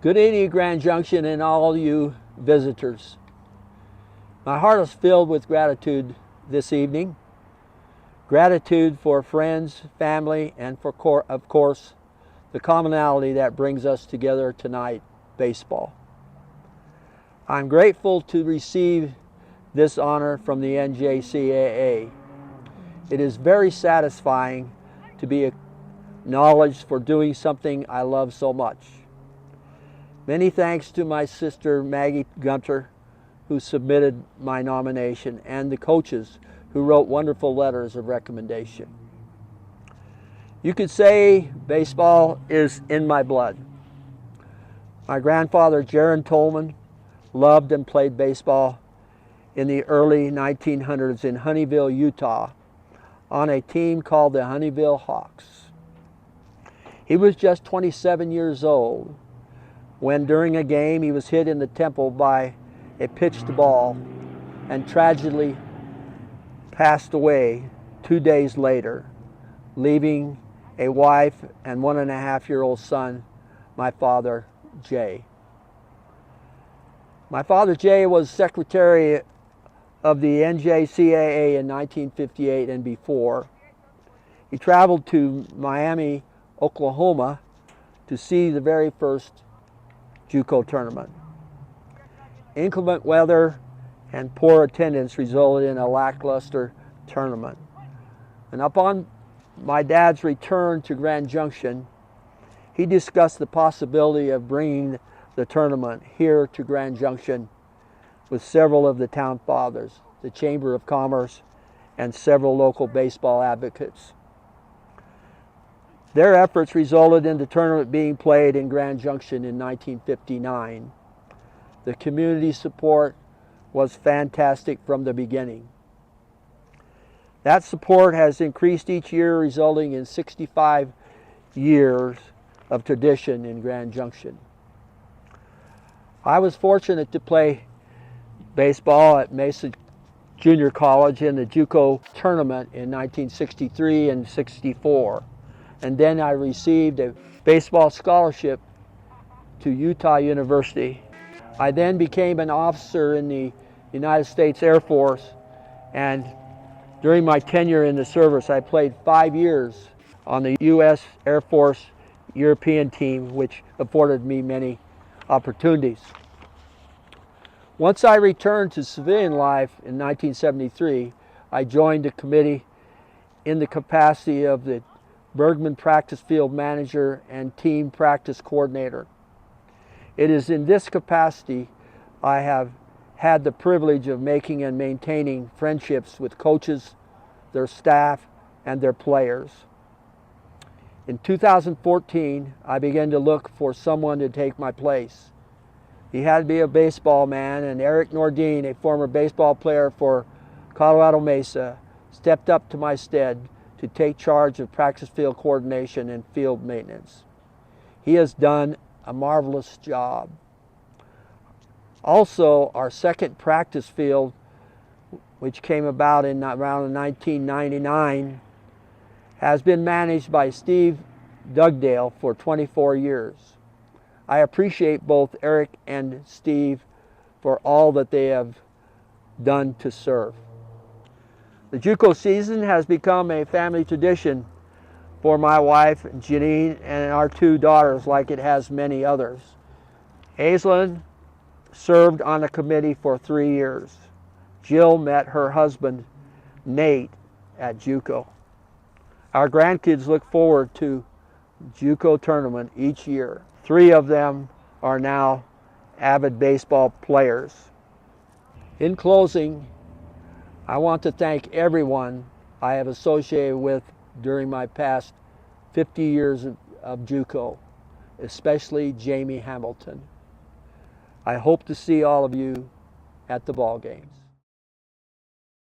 Good evening, Grand Junction, and all you visitors. My heart is filled with gratitude this evening. Gratitude for friends, family, and of course, the commonality that brings us together tonight, baseball. I'm grateful to receive this honor from the NJCAA. It is very satisfying to be acknowledged for doing something I love so much. Many thanks to my sister Maggie Gunter, who submitted my nomination, and the coaches who wrote wonderful letters of recommendation. You could say baseball is in my blood. My grandfather, Tex Tolman, loved and played baseball in the early 1900s in Honeyville, Utah, on a team called the Honeyville Hawks. He was just 27 years old when during a game he was hit in the temple by a pitched ball and tragically passed away 2 days later, leaving a wife and 1.5-year-old son, my father, Jay. My father, Jay, was secretary of the NJCAA in 1958 and before. He traveled to Miami, Oklahoma to see the very first JUCO tournament. Inclement weather and poor attendance resulted in a lackluster tournament. And upon my dad's return to Grand Junction, he discussed the possibility of bringing the tournament here to Grand Junction with several of the town fathers, the Chamber of Commerce, and several local baseball advocates. Their efforts resulted in the tournament being played in Grand Junction in 1959. The community support was fantastic from the beginning. That support has increased each year, resulting in 65 years of tradition in Grand Junction. I was fortunate to play baseball at Mesa Junior College in the JUCO tournament in 1963 and 64. And then I received a baseball scholarship to Utah University. I then became an officer in the United States Air Force, and during my tenure in the service, I played 5 years on the U.S. Air Force European team, which afforded me many opportunities. Once I returned to civilian life in 1973, I joined a committee in the capacity of the Bergman Practice Field Manager and Team Practice Coordinator. It is in this capacity I have had the privilege of making and maintaining friendships with coaches, their staff, and their players. In 2014, I began to look for someone to take my place. He had to be a baseball man, and Eric Nordine, a former baseball player for Colorado Mesa, stepped up to my stead to take charge of practice field coordination and field maintenance. He has done a marvelous job. Also, our second practice field, which came about in around 1999, has been managed by Steve Dugdale for 24 years. I appreciate both Eric and Steve for all that they have done to serve. The JUCO season has become a family tradition for my wife, Janine, and our 2 daughters, like it has many others. Aislinn served on a committee for 3 years. Jill met her husband, Nate, at JUCO. Our grandkids look forward to JUCO tournament each year. 3 of them are now avid baseball players. In closing, I want to thank everyone I have associated with during my past 50 years of JUCO, especially Jamie Hamilton. I hope to see all of you at the ball games.